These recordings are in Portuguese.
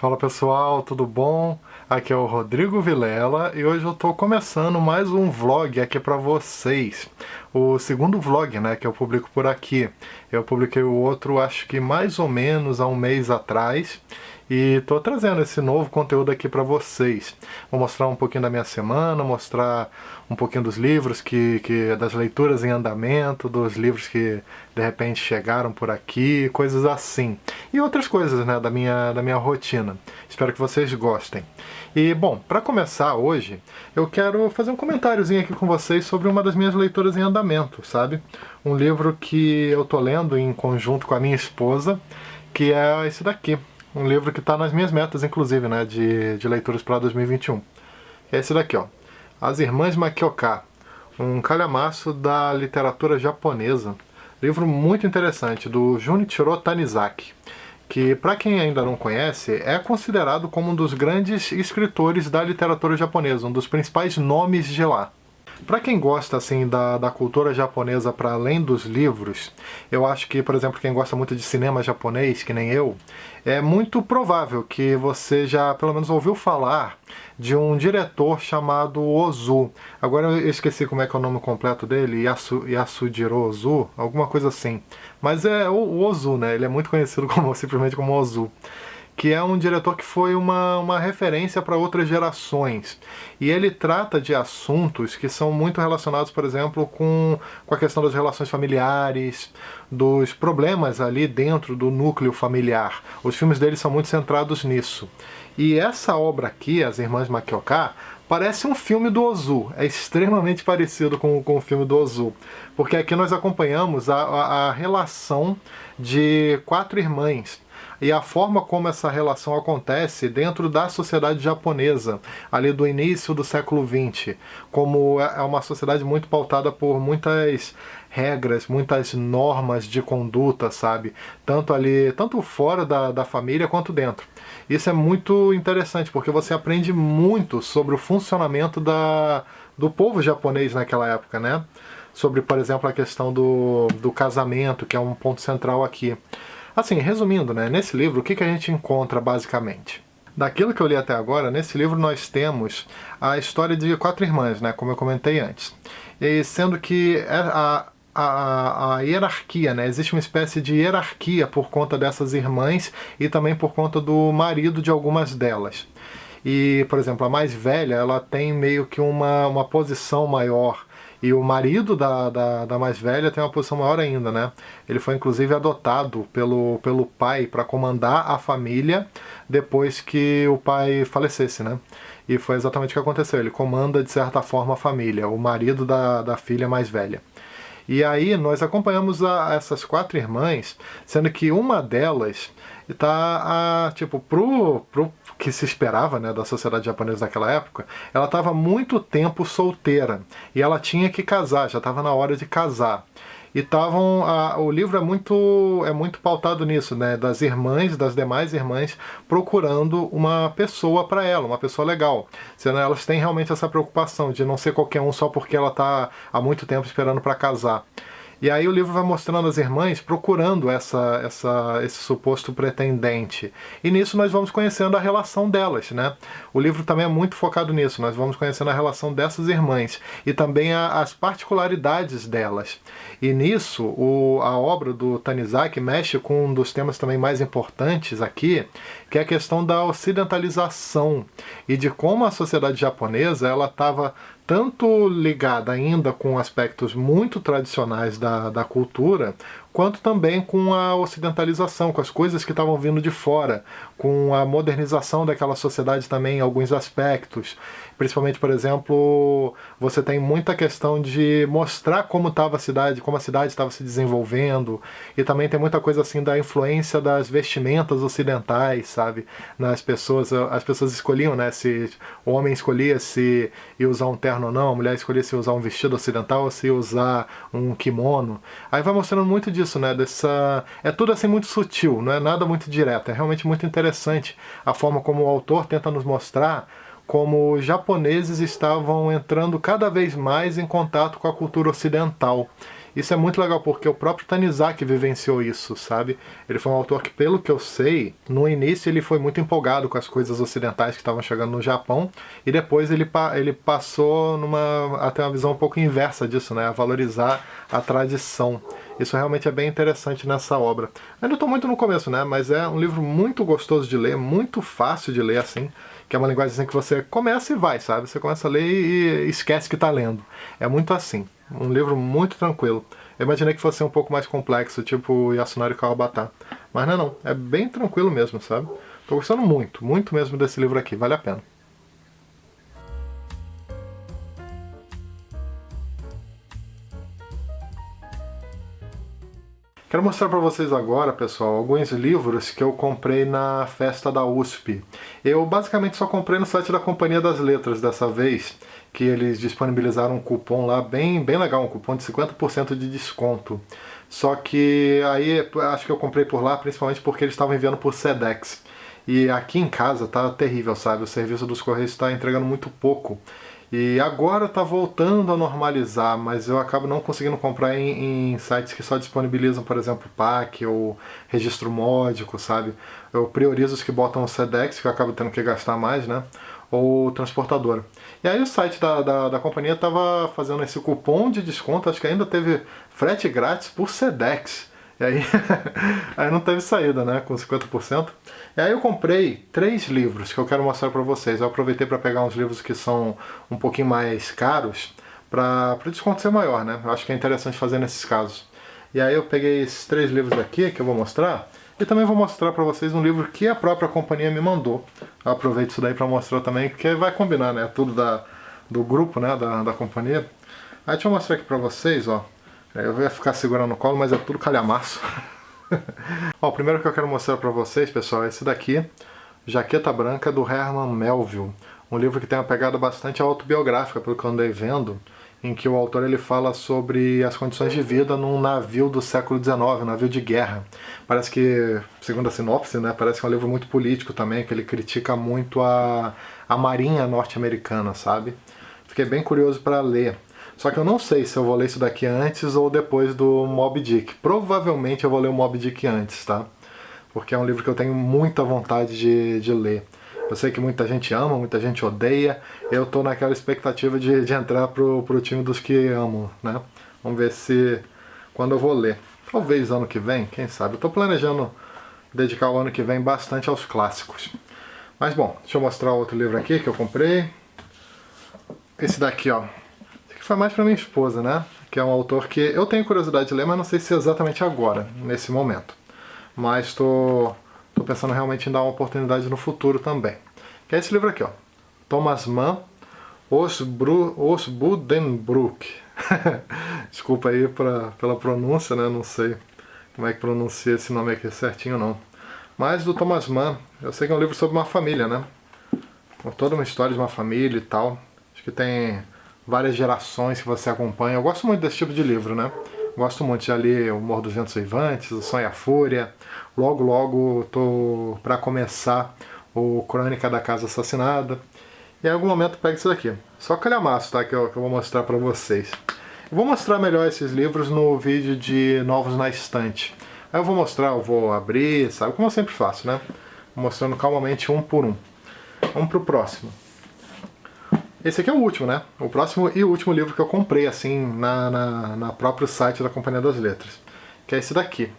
Fala pessoal, tudo bom? Aqui é o Rodrigo Vilela e hoje eu tô começando mais um vlog aqui pra vocês. O segundo vlog, né, que eu publico por aqui. Eu publiquei o outro acho que mais ou menos há um mês atrás e tô trazendo esse novo conteúdo aqui pra vocês. Vou mostrar um pouquinho da minha semana, mostrar um pouquinho dos livros das leituras em andamento, dos livros que de repente chegaram por aqui, coisas assim. E outras coisas, né, da minha rotina. Espero que vocês gostem. E, bom, para começar hoje, eu quero fazer um comentáriozinho aqui com vocês sobre uma das minhas leituras em andamento, sabe? Um livro que eu tô lendo em conjunto com a minha esposa, que é esse daqui. Um livro que está nas minhas metas, inclusive, né, de leituras para 2021. É esse daqui, ó. As Irmãs Makioka, um calhamaço da literatura japonesa. Livro muito interessante, do Junichiro Tanizaki, que, para quem ainda não conhece, é considerado como um dos grandes escritores da literatura japonesa, um dos principais nomes de lá. Para quem gosta assim da cultura japonesa para além dos livros, eu acho que, por exemplo, quem gosta muito de cinema japonês, que nem eu, é muito provável que você já pelo menos ouviu falar de um diretor chamado Ozu. Agora eu esqueci como é que é o nome completo dele, Yasujiro Ozu, alguma coisa assim. Mas é o Ozu, né? Ele é muito conhecido simplesmente como Ozu, que é um diretor que foi uma referência para outras gerações. E ele trata de assuntos que são muito relacionados, por exemplo, com a questão das relações familiares, dos problemas ali dentro do núcleo familiar. Os filmes dele são muito centrados nisso. E essa obra aqui, As Irmãs Makioka, parece um filme do Ozu, é extremamente parecido com o filme do Ozu, porque aqui nós acompanhamos a relação de quatro irmãs, e a forma como essa relação acontece dentro da sociedade japonesa, ali do início do século XX, como é uma sociedade muito pautada por muitas regras, muitas normas de conduta, sabe? Tanto fora da família quanto dentro. Isso é muito interessante, porque você aprende muito sobre o funcionamento do povo japonês naquela época, né? Sobre, por exemplo, a questão do casamento, que é um ponto central aqui. Assim, resumindo, né, nesse livro, o que a gente encontra basicamente? Daquilo que eu li até agora, nesse livro nós temos a história de quatro irmãs, né, como eu comentei antes. E sendo que a hierarquia, né, existe uma espécie de hierarquia por conta dessas irmãs e também por conta do marido de algumas delas. E, por exemplo, a mais velha, ela tem meio que uma posição maior. E o marido da mais velha tem uma posição maior ainda, né? Ele foi inclusive adotado pelo pai para comandar a família depois que o pai falecesse, né? E foi exatamente o que aconteceu. Ele comanda, de certa forma, a família, o marido da filha mais velha. E aí nós acompanhamos essas quatro irmãs, sendo que uma delas está, tipo, pro que se esperava, né, da sociedade japonesa naquela época, ela estava muito tempo solteira e ela tinha que casar, já estava na hora de casar. E o livro é muito pautado nisso, né, das demais irmãs, procurando uma pessoa para ela, uma pessoa legal. Sendo elas têm realmente essa preocupação de não ser qualquer um só porque ela está há muito tempo esperando para casar. E aí o livro vai mostrando as irmãs procurando esse suposto pretendente. E nisso nós vamos conhecendo a relação delas, né? O livro também é muito focado nisso, nós vamos conhecendo a relação dessas irmãs e também as particularidades delas. E nisso, a obra do Tanizaki mexe com um dos temas também mais importantes aqui, que é a questão da ocidentalização e de como a sociedade japonesa ela estava tanto ligada ainda com aspectos muito tradicionais da cultura, quanto também com a ocidentalização, com as coisas que estavam vindo de fora, com a modernização daquela sociedade também em alguns aspectos. Principalmente, por exemplo, você tem muita questão de mostrar como estava a cidade, como a cidade estava se desenvolvendo, e também tem muita coisa assim da influência das vestimentas ocidentais, sabe? Nas pessoas, as pessoas escolhiam, né, se o homem escolhia se ia usar um terno ou não, a mulher escolhia se ia usar um vestido ocidental ou se ia usar um kimono. Aí vai mostrando muito disso, né, é tudo assim muito sutil, não é nada muito direto, é realmente muito interessante a forma como o autor tenta nos mostrar como os japoneses estavam entrando cada vez mais em contato com a cultura ocidental. Isso é muito legal porque o próprio Tanizaki vivenciou isso, sabe? Ele foi um autor que, pelo que eu sei, no início ele foi muito empolgado com as coisas ocidentais que estavam chegando no Japão e depois ele passou a ter uma visão um pouco inversa disso, né? A valorizar a tradição. Isso realmente é bem interessante nessa obra. Ainda estou muito no começo, né? Mas é um livro muito gostoso de ler, muito fácil de ler, assim, que é uma linguagem assim que você começa e vai, sabe? Você começa a ler e esquece que está lendo. É muito assim. Um livro muito tranquilo. Eu imaginei que fosse um pouco mais complexo, tipo Yasunari Kawabata. Mas não é não. É bem tranquilo mesmo, sabe? Tô gostando muito, muito mesmo desse livro aqui. Vale a pena. Quero mostrar para vocês agora, pessoal, alguns livros que eu comprei na festa da USP. Eu basicamente só comprei no site da Companhia das Letras dessa vez, que eles disponibilizaram um cupom lá bem legal, um cupom de 50% de desconto. Só que aí acho que eu comprei por lá principalmente porque eles estavam enviando por Sedex. E aqui em casa tá terrível, sabe? O serviço dos Correios está entregando muito pouco. E agora tá voltando a normalizar, mas eu acabo não conseguindo comprar em sites que só disponibilizam, por exemplo, PAC ou registro módico, sabe? Eu priorizo os que botam o Sedex, que eu acabo tendo que gastar mais, né? Ou transportadora. E aí o site da companhia tava fazendo esse cupom de desconto, acho que ainda teve frete grátis por Sedex. E aí, aí não teve saída, né? Com 50%. E aí eu comprei 3 livros que eu quero mostrar para vocês. Eu aproveitei para pegar uns livros que são um pouquinho mais caros, para o desconto ser maior, né? Eu acho que é interessante fazer nesses casos. E aí eu peguei esses 3 livros aqui que eu vou mostrar. E também vou mostrar para vocês um livro que a própria companhia me mandou. Eu aproveito isso daí para mostrar também, porque vai combinar, né? Tudo do grupo, né? Da companhia. Aí deixa eu mostrar aqui para vocês, ó. Eu ia ficar segurando no colo, mas é tudo calhamaço. Ó, o primeiro que eu quero mostrar para vocês, pessoal, é esse daqui, Jaqueta Branca, do Herman Melville. Um livro que tem uma pegada bastante autobiográfica, pelo que eu andei vendo, em que o autor ele fala sobre as condições de vida num navio do século XIX, um navio de guerra. Parece que, segundo a sinopse, né, parece que é um livro muito político também, que ele critica muito a marinha norte-americana, sabe? Fiquei bem curioso para ler. Só que eu não sei se eu vou ler isso daqui antes ou depois do Moby Dick. Provavelmente eu vou ler o Moby Dick antes, tá? Porque é um livro que eu tenho muita vontade de ler. Eu sei que muita gente ama, muita gente odeia. Eu tô naquela expectativa de entrar pro time dos que amam, né? Vamos ver se quando eu vou ler. Talvez ano que vem, quem sabe. Eu tô planejando dedicar o ano que vem bastante aos clássicos. Mas bom, deixa eu mostrar outro livro aqui que eu comprei. Esse daqui, ó. Esse aqui foi mais pra minha esposa, né? Que é um autor que eu tenho curiosidade de ler, mas não sei se é exatamente agora, nesse momento. Mas estou pensando realmente em dar uma oportunidade no futuro também. Que é esse livro aqui, ó. Thomas Mann, Os Buddenbrook. Desculpa aí pela pronúncia, né? Não sei como é que pronuncia esse nome aqui certinho, não. Mas do Thomas Mann, eu sei que é um livro sobre uma família, né? Toda uma história de uma família e tal. Acho que tem várias gerações que você acompanha. Eu gosto muito desse tipo de livro, né? Gosto muito, já li O Morro dos Ventos Uivantes, O Sonho e a Fúria. Logo tô para começar o Crônica da Casa Assassinada. E em algum momento pego isso daqui. Só calhamaço, tá? Que eu vou mostrar para vocês. Eu vou mostrar melhor esses livros no vídeo de Novos na Estante. Aí eu vou mostrar, eu vou abrir, sabe? Como eu sempre faço, né? Mostrando calmamente um por um. Vamos pro próximo. Esse aqui é o último, né? O próximo e o último livro que eu comprei, assim, na próprio site da Companhia das Letras. Que é esse daqui.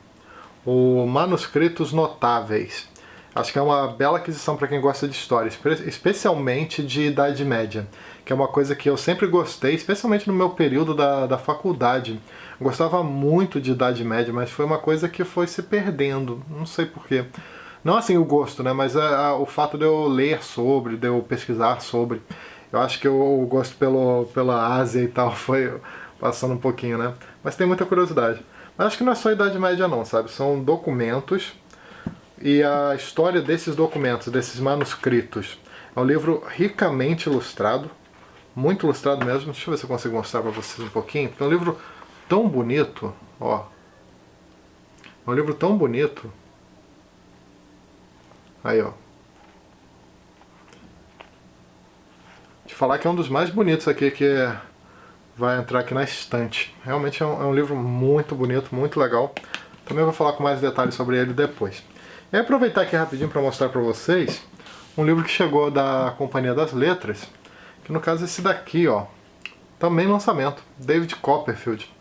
O Manuscritos Notáveis. Acho que é uma bela aquisição para quem gosta de história, especialmente de Idade Média. Que é uma coisa que eu sempre gostei, especialmente no meu período da faculdade. Eu gostava muito de Idade Média, mas foi uma coisa que foi se perdendo. Não sei porquê. Não assim o gosto, né? Mas o fato de eu ler sobre, de eu pesquisar sobre. Eu acho que o gosto pela Ásia e tal foi passando um pouquinho, né? Mas tem muita curiosidade. Mas acho que não é só a Idade Média não, sabe? São documentos e a história desses documentos, desses manuscritos. É um livro ricamente ilustrado, muito ilustrado mesmo. Deixa eu ver se eu consigo mostrar para vocês um pouquinho, porque é um livro tão bonito, ó. É um livro tão bonito. Aí, ó. De falar que é um dos mais bonitos aqui, que vai entrar aqui na estante. Realmente é um livro muito bonito, muito legal. Também vou falar com mais detalhes sobre ele depois. E aproveitar aqui rapidinho para mostrar para vocês um livro que chegou da Companhia das Letras, que no caso é esse daqui, ó. Também lançamento, David Copperfield,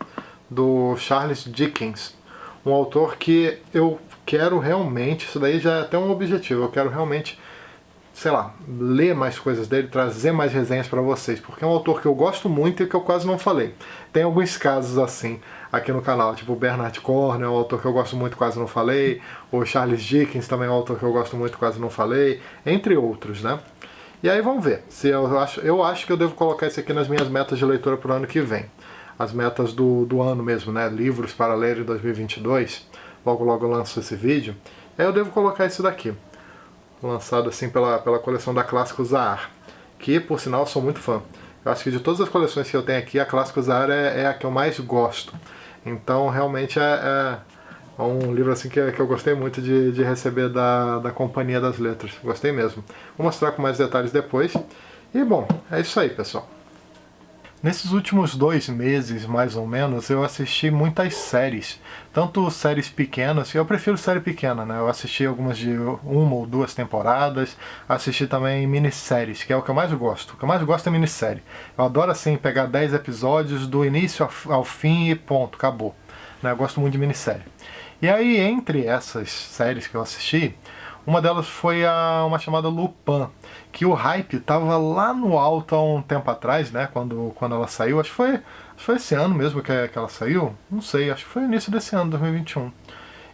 do Charles Dickens. Um autor que eu quero realmente, isso daí já é até um objetivo, eu quero realmente, sei lá, ler mais coisas dele, trazer mais resenhas para vocês, porque é um autor que eu gosto muito e que eu quase não falei. Tem alguns casos assim aqui no canal, tipo o Bernard Cornwell, é um autor que eu gosto muito, quase não falei, o Charles Dickens também é um autor que eu gosto muito, quase não falei, entre outros, né? E aí vamos ver, se eu acho que eu devo colocar isso aqui nas minhas metas de leitura para o ano que vem. As metas do ano mesmo, né? Livros para ler em 2022. Logo logo eu lanço esse vídeo. Aí eu devo colocar isso daqui. Lançado assim pela coleção da Clássico Zahar. Que, por sinal, eu sou muito fã. Eu acho que de todas as coleções que eu tenho aqui, a Clássico Zahar é a que eu mais gosto. Então, realmente é um livro assim que eu gostei muito de receber da Companhia das Letras. Gostei mesmo. Vou mostrar com mais detalhes depois. E bom, é isso aí, pessoal. Nesses últimos 2 meses, mais ou menos, eu assisti muitas séries. Tanto séries pequenas, eu prefiro série pequena, né? Eu assisti algumas de 1 ou 2 temporadas, assisti também minisséries, que é o que eu mais gosto. O que eu mais gosto é minissérie. Eu adoro, assim, pegar 10 episódios do início ao fim e ponto, acabou. Né? Eu gosto muito de minissérie. E aí, entre essas séries que eu assisti, uma delas foi uma chamada Lupin, que o hype tava lá no alto há um tempo atrás, né? Quando ela saiu, acho que foi esse ano mesmo que ela saiu, não sei, acho que foi no início desse ano, 2021.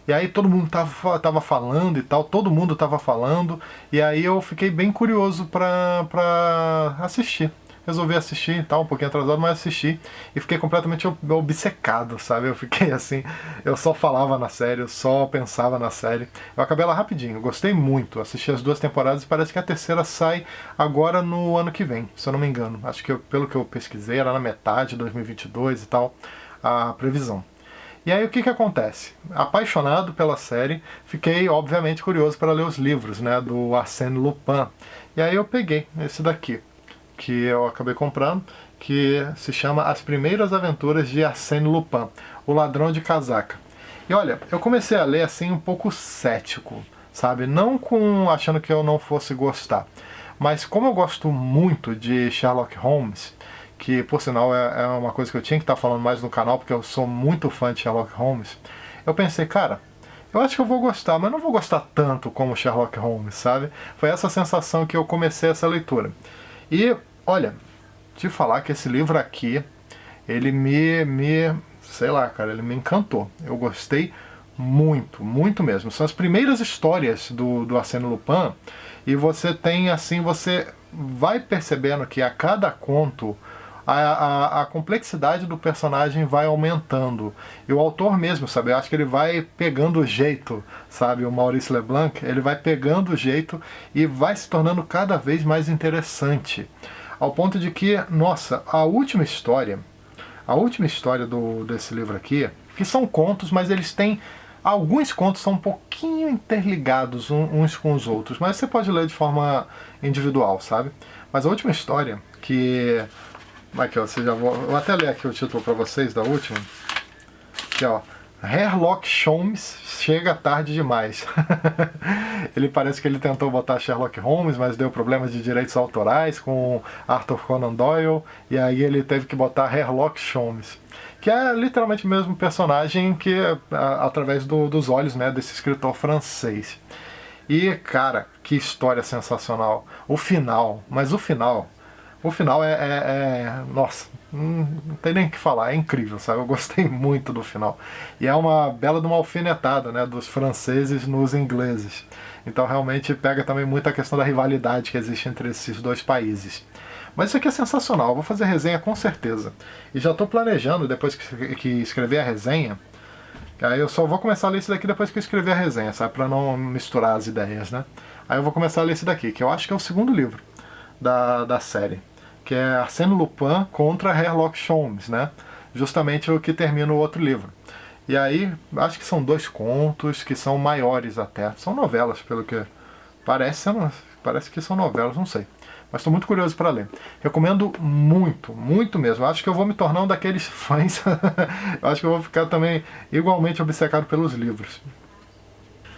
E aí todo mundo tava falando e tal, todo mundo tava falando, e aí eu fiquei bem curioso pra assistir. Resolvi assistir e tal, um pouquinho atrasado, mas assisti e fiquei completamente obcecado, sabe? Eu fiquei assim, eu só falava na série, eu só pensava na série. Eu acabei lá rapidinho, gostei muito, assisti as 2 temporadas e parece que a terceira sai agora no ano que vem, se eu não me engano. Acho que pelo que eu pesquisei era na metade de 2022 e tal, a previsão. E aí o que acontece? Apaixonado pela série, fiquei obviamente curioso para ler os livros, né, do Arsène Lupin. E aí eu peguei esse daqui, que eu acabei comprando, que se chama As Primeiras Aventuras de Arsène Lupin, o Ladrão de Casaca. E olha, eu comecei a ler assim um pouco cético, sabe? Não achando que eu não fosse gostar, mas como eu gosto muito de Sherlock Holmes, que por sinal é uma coisa que eu tinha que estar falando mais no canal, porque eu sou muito fã de Sherlock Holmes, eu pensei, cara, eu acho que eu vou gostar, mas não vou gostar tanto como Sherlock Holmes, sabe? Foi essa sensação que eu comecei essa leitura. E olha, te falar que esse livro aqui, ele sei lá, cara, ele me encantou. Eu gostei muito, muito mesmo. São as primeiras histórias do Arsène Lupin e você tem, assim, você vai percebendo que a cada conto a complexidade do personagem vai aumentando. E o autor mesmo, sabe, eu acho que ele vai pegando o jeito, sabe, o Maurice Leblanc, ele vai pegando o jeito e vai se tornando cada vez mais interessante. Ao ponto de que, nossa, a última história desse livro aqui, que são contos, mas eles têm... Alguns contos são um pouquinho interligados uns com os outros, mas você pode ler de forma individual, sabe? Mas a última história, que... Aqui, ó, vou até ler aqui o título para vocês da última. Aqui, ó. Sherlock Holmes chega tarde demais. Ele parece que ele tentou botar Sherlock Holmes, mas deu problemas de direitos autorais com Arthur Conan Doyle, e aí ele teve que botar Sherlock Holmes, que é literalmente o mesmo personagem que através dos olhos, né, desse escritor francês. E, cara, que história sensacional. O final nossa, não tem nem o que falar, é incrível, sabe? Eu gostei muito do final. E é uma bela de uma alfinetada, né, dos franceses nos ingleses. Então realmente pega também muito a questão da rivalidade que existe entre esses 2 países. Mas isso aqui é sensacional, eu vou fazer resenha com certeza. E já estou planejando, depois que escrever a resenha, aí eu só vou começar a ler isso daqui depois que eu escrever a resenha, sabe? Pra não misturar as ideias, né? Aí eu vou começar a ler esse daqui, que eu acho que é o segundo livro da série, que é Arsène Lupin contra Sherlock Holmes, né? Justamente o que termina o outro livro. E aí, acho que são 2 contos que são maiores até. São novelas, pelo que parece. parece que são novelas, não sei. Mas estou muito curioso para ler. Recomendo muito, muito mesmo. Acho que eu vou me tornar um daqueles fãs. Acho que eu vou ficar também igualmente obcecado pelos livros.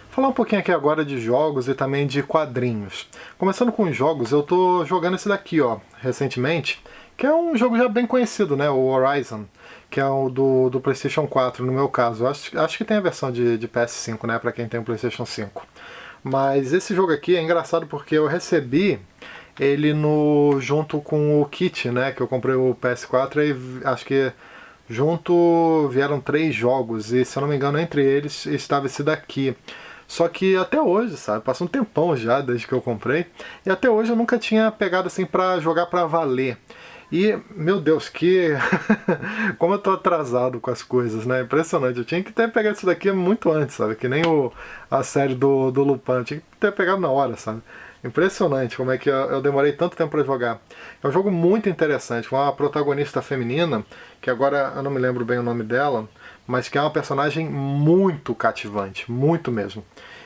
Falar um pouquinho aqui agora de jogos e também de quadrinhos. Começando com os jogos, eu tô jogando esse daqui, ó, recentemente, que é um jogo já bem conhecido, né, o Horizon, que é o do PlayStation 4, no meu caso. Acho que tem a versão de PS5, né, pra quem tem o PlayStation 5. Mas esse jogo aqui é engraçado porque eu recebi ele junto com o kit, né, que eu comprei o PS4 e acho que junto vieram 3 jogos e, se eu não me engano, entre eles estava esse daqui. Só que até hoje, sabe, passou um tempão já desde que eu comprei, e até hoje eu nunca tinha pegado assim pra jogar pra valer. E, meu Deus, que... como eu tô atrasado com as coisas, né? Impressionante. Eu tinha que ter pegado isso daqui muito antes, sabe? Que nem a série do Lupin. Eu tinha que ter pegado na hora, sabe? Impressionante como é que eu demorei tanto tempo pra jogar. É um jogo muito interessante, com uma protagonista feminina, que agora eu não me lembro bem o nome dela, mas que é uma personagem muito cativante, muito mesmo.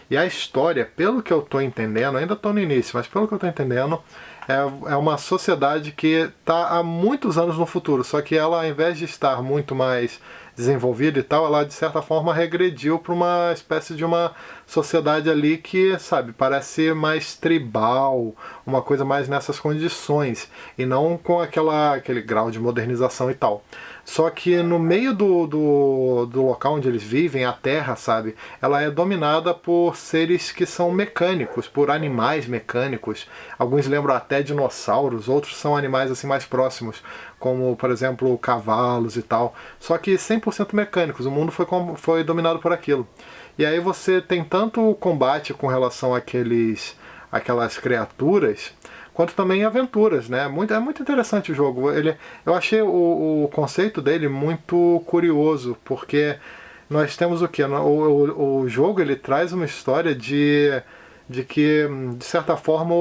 E a história, pelo que eu tô entendendo, ainda tô no início, mas pelo que eu tô entendendo, é uma sociedade que está há muitos anos no futuro, só que ela, ao invés de estar muito mais desenvolvida e tal, ela de certa forma regrediu para uma espécie de uma sociedade ali que, sabe, parece mais tribal, uma coisa mais nessas condições, e não com aquele grau de modernização e tal. Só que no meio do local onde eles vivem, a Terra, sabe, ela é dominada por seres que são mecânicos, por animais mecânicos. Alguns lembram até dinossauros, outros são animais assim mais próximos, como, por exemplo, cavalos e tal. Só que 100% mecânicos, o mundo foi dominado por aquilo. E aí você tem tanto combate com relação àquelas criaturas, quanto também aventuras, né? É muito interessante o jogo. Eu achei o conceito dele muito curioso, porque nós temos o quê? O jogo ele traz uma história de que, de certa forma,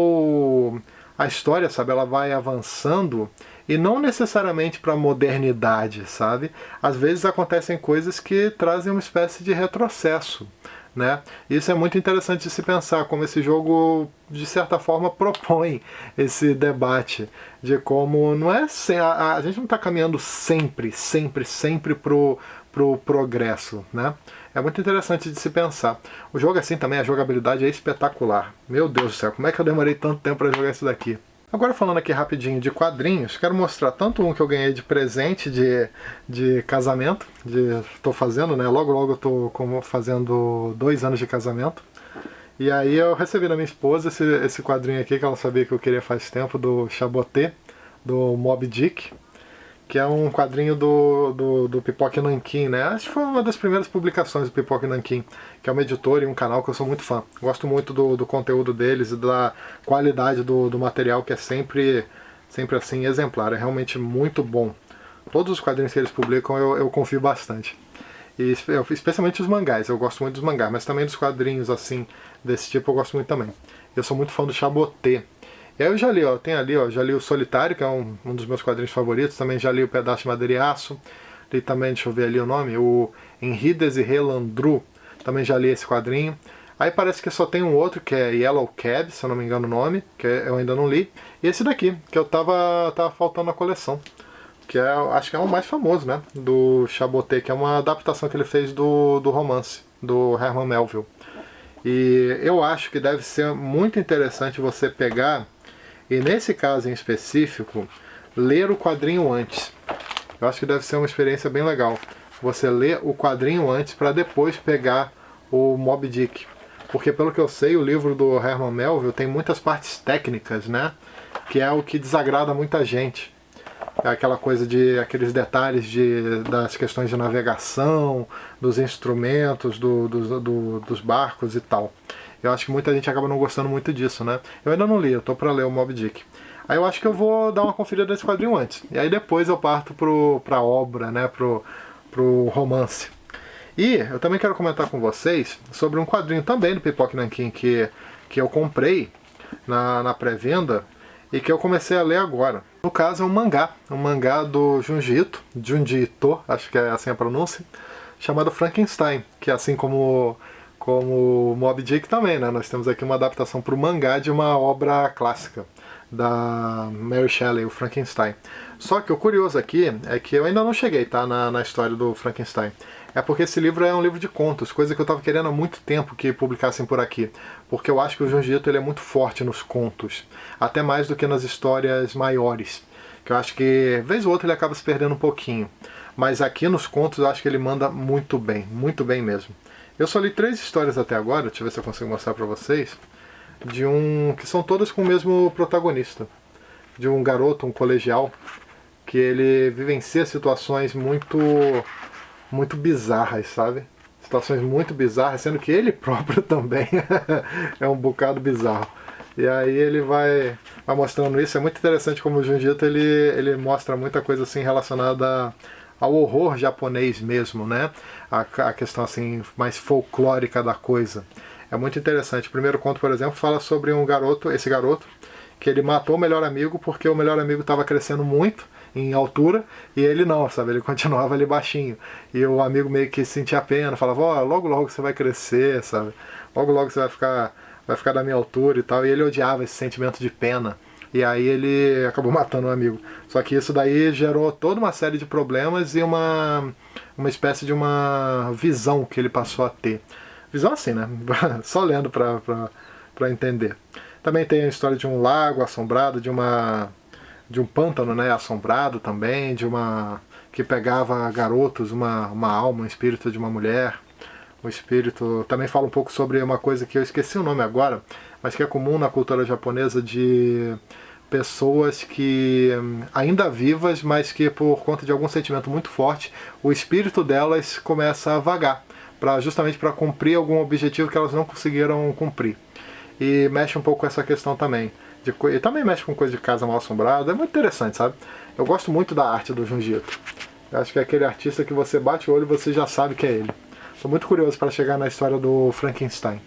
a história, sabe, ela vai avançando e não necessariamente para a modernidade, sabe? Às vezes acontecem coisas que trazem uma espécie de retrocesso, né? Isso é muito interessante de se pensar, como esse jogo, de certa forma, propõe esse debate de como não é a gente não está caminhando sempre pro progresso, né? É muito interessante de se pensar. O jogo assim também, a jogabilidade é espetacular. Meu Deus do céu, como é que eu demorei tanto tempo para jogar isso daqui? Agora falando aqui rapidinho de quadrinhos, quero mostrar tanto um que eu ganhei de presente de casamento, estou fazendo, né? Logo eu estou fazendo 2 anos de casamento. E aí eu recebi da minha esposa esse quadrinho aqui que ela sabia que eu queria faz tempo, do Chaboté, do Moby Dick, que é um quadrinho do Pipoca Nanquim, né? Acho que foi uma das primeiras publicações do Pipoca Nanquim, que é uma editora e um canal que eu sou muito fã. Gosto muito do conteúdo deles e da qualidade do material, que é sempre assim exemplar, é realmente muito bom. Todos os quadrinhos que eles publicam eu confio bastante. E especialmente os mangás, eu gosto muito dos mangás, mas também dos quadrinhos assim, desse tipo eu gosto muito também. Eu sou muito fã do Chaboté. E aí eu já li, ó, tem ali, ó, já li o Solitário, que é um dos meus quadrinhos favoritos, também já li o Pedaço de Madeira e Aço, li também, deixa eu ver ali o nome, o Henri Désiré Landru, também já li esse quadrinho. Aí parece que só tem um outro, que é Yellow Cab, se eu não me engano o nome, que eu ainda não li, e esse daqui, que eu tava faltando na coleção, que acho que é o mais famoso, né, do Chaboté, que é uma adaptação que ele fez do romance, do Herman Melville. E eu acho que deve ser muito interessante você pegar, e nesse caso em específico, ler o quadrinho antes. Eu acho que deve ser uma experiência bem legal. Você ler o quadrinho antes para depois pegar o Moby Dick. Porque pelo que eu sei, o livro do Herman Melville tem muitas partes técnicas, né? Que é o que desagrada muita gente. É aquela coisa aqueles detalhes das questões de navegação, dos instrumentos, dos barcos e tal. Eu acho que muita gente acaba não gostando muito disso, né? Eu ainda não li, eu tô pra ler o Moby Dick. Aí eu acho que eu vou dar uma conferida nesse quadrinho antes. E aí depois eu parto pra obra, né? Pro romance. E eu também quero comentar com vocês sobre um quadrinho também do Pipoca Nanquim que eu comprei na pré-venda e que eu comecei a ler agora. No caso é um mangá do Junji Ito, acho que é assim a pronúncia, chamado Frankenstein, que assim como como Moby Dick também, né? Nós temos aqui uma adaptação para o mangá de uma obra clássica da Mary Shelley, o Frankenstein. Só que o curioso aqui é que eu ainda não cheguei, tá, na história do Frankenstein. É porque esse livro é um livro de contos, coisa que eu estava querendo há muito tempo que publicassem por aqui. Porque eu acho que o Junji Ito ele é muito forte nos contos, até mais do que nas histórias maiores. Que eu acho que, vez ou outra, ele acaba se perdendo um pouquinho. Mas aqui nos contos eu acho que ele manda muito bem mesmo. Eu só li 3 histórias até agora, deixa eu ver se eu consigo mostrar pra vocês, que são todas com o mesmo protagonista. De um garoto, um colegial, que ele vivencia situações muito bizarras, sabe? Situações muito bizarras, sendo que ele próprio também é um bocado bizarro. E aí ele vai mostrando isso. É muito interessante como o Junji Ito ele mostra muita coisa assim relacionada ao horror japonês mesmo, né? A questão assim mais folclórica da coisa. É muito interessante. O primeiro conto, por exemplo, fala sobre esse garoto, que ele matou o melhor amigo porque o melhor amigo estava crescendo muito em altura e ele não, sabe? Ele continuava ali baixinho. E o amigo meio que sentia pena, falava, ó, logo logo você vai crescer, sabe? Logo logo você vai ficar da minha altura e tal. E ele odiava esse sentimento de pena. E aí ele acabou matando o amigo. Só que isso daí gerou toda uma série de problemas e uma espécie de uma visão que ele passou a ter. Visão assim, né? Só lendo pra entender. Também tem a história de um lago assombrado, de um pântano, né, assombrado também, que pegava garotos, uma alma, um espírito de uma mulher. O espírito também fala um pouco sobre uma coisa que eu esqueci o nome agora, mas que é comum na cultura japonesa, de pessoas que ainda vivas, mas que por conta de algum sentimento muito forte, o espírito delas começa a vagar, justamente para cumprir algum objetivo que elas não conseguiram cumprir. E mexe um pouco com essa questão também. E também mexe com coisa de casa mal assombrada. É muito interessante, sabe? Eu gosto muito da arte do Junji Ito. Eu acho que é aquele artista que você bate o olho e você já sabe que é ele. Estou muito curioso para chegar na história do Frankenstein.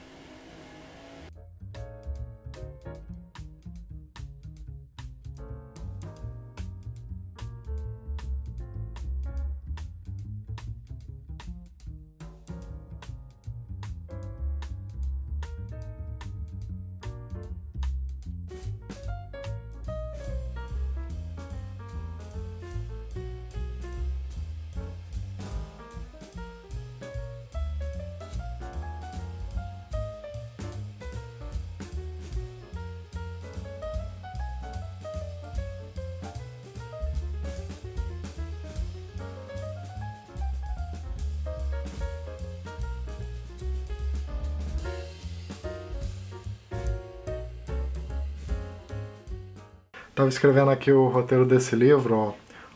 Estava escrevendo aqui o roteiro desse livro, ó,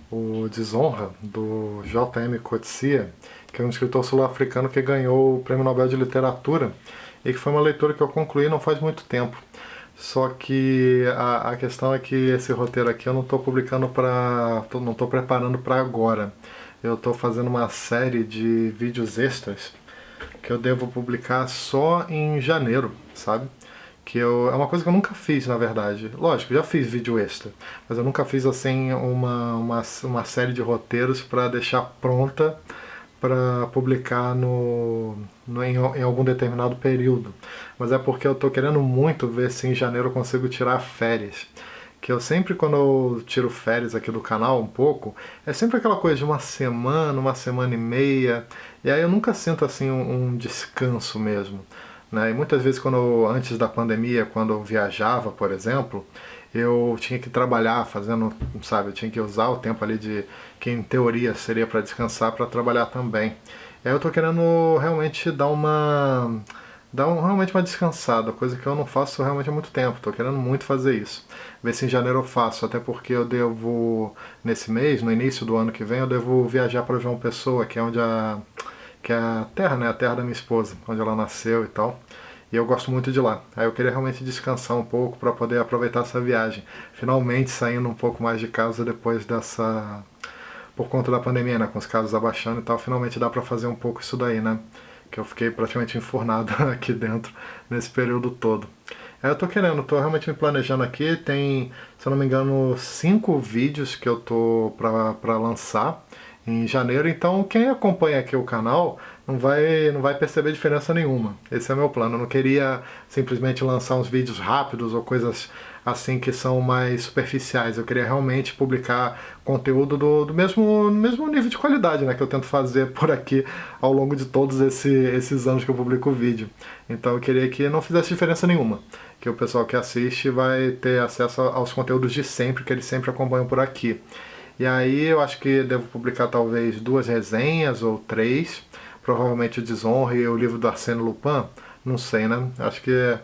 o Desonra, do J.M. Coetzee, que é um escritor sul-africano que ganhou o Prêmio Nobel de Literatura e que foi uma leitura que eu concluí não faz muito tempo. Só que a questão é que esse roteiro aqui eu não estou publicando não estou preparando para agora. Eu estou fazendo uma série de vídeos extras que eu devo publicar só em janeiro, sabe? É uma coisa que eu nunca fiz, na verdade. Lógico, já fiz vídeo extra, mas eu nunca fiz assim uma série de roteiros para deixar pronta para publicar em algum determinado período. Mas é porque eu tô querendo muito ver se em janeiro eu consigo tirar férias. Que eu sempre, quando eu tiro férias aqui do canal um pouco, é sempre aquela coisa de uma semana e meia, e aí eu nunca sinto assim um descanso mesmo. Né? E muitas vezes, antes da pandemia, quando eu viajava, por exemplo, eu tinha que trabalhar sabe, eu tinha que usar o tempo ali que em teoria seria para descansar, para trabalhar também. E aí eu tô querendo realmente realmente uma descansada, coisa que eu não faço realmente há muito tempo. Tô querendo muito fazer isso. Ver se em janeiro eu faço, até porque eu devo, nesse mês, no início do ano que vem, eu devo viajar para João Pessoa, que é que é a terra, né? A terra da minha esposa, onde ela nasceu e tal. E eu gosto muito de lá. Aí eu queria realmente descansar um pouco para poder aproveitar essa viagem. Finalmente saindo um pouco mais de casa depois por conta da pandemia, né? Com os casos abaixando e tal, finalmente dá para fazer um pouco isso daí, né? Que eu fiquei praticamente enfurnado aqui dentro nesse período todo. Aí eu tô realmente me planejando aqui. Tem, se eu não me engano, 5 vídeos que eu tô para lançar em janeiro, então quem acompanha aqui o canal não vai perceber diferença nenhuma. Esse é o meu plano. Eu não queria simplesmente lançar uns vídeos rápidos ou coisas assim que são mais superficiais. Eu queria realmente publicar conteúdo do mesmo nível de qualidade, né, que eu tento fazer por aqui ao longo de todos esses anos que eu publico vídeo. Então eu queria que não fizesse diferença nenhuma, que o pessoal que assiste vai ter acesso aos conteúdos de sempre, que eles sempre acompanham por aqui. E aí eu acho que devo publicar talvez 2 resenhas ou 3, provavelmente o Desonra e o livro do Arsène Lupin, não sei, né? Acho que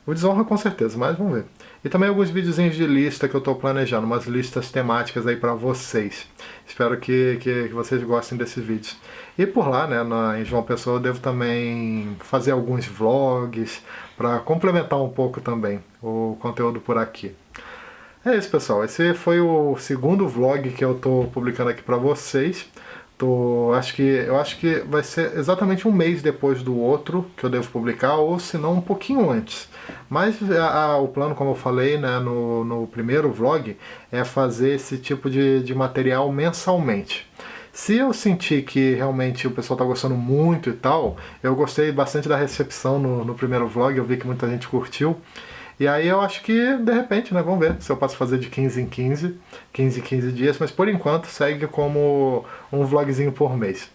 o Desonra com certeza, mas vamos ver. E também alguns videozinhos de lista que eu estou planejando, umas listas temáticas aí para vocês. Espero que vocês gostem desses vídeos. E por lá, né, em João Pessoa, eu devo também fazer alguns vlogs para complementar um pouco também o conteúdo por aqui. É isso, pessoal. Esse foi o segundo vlog que eu tô publicando aqui pra vocês. Eu acho que vai ser exatamente um mês depois do outro que eu devo publicar, ou se não um pouquinho antes. Mas o plano, como eu falei, né, no primeiro vlog, é fazer esse tipo de material mensalmente. Se eu sentir que realmente o pessoal tá gostando muito e tal, eu gostei bastante da recepção no primeiro vlog, eu vi que muita gente curtiu. E aí eu acho que, de repente, né, vamos ver se eu posso fazer de 15 em 15 dias, mas por enquanto segue como um vlogzinho por mês.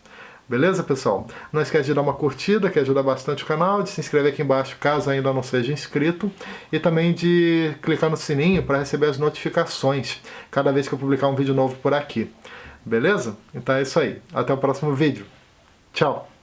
Beleza, pessoal? Não esquece de dar uma curtida, que ajuda bastante o canal, de se inscrever aqui embaixo caso ainda não seja inscrito, e também de clicar no sininho para receber as notificações cada vez que eu publicar um vídeo novo por aqui. Beleza? Então é isso aí. Até o próximo vídeo. Tchau!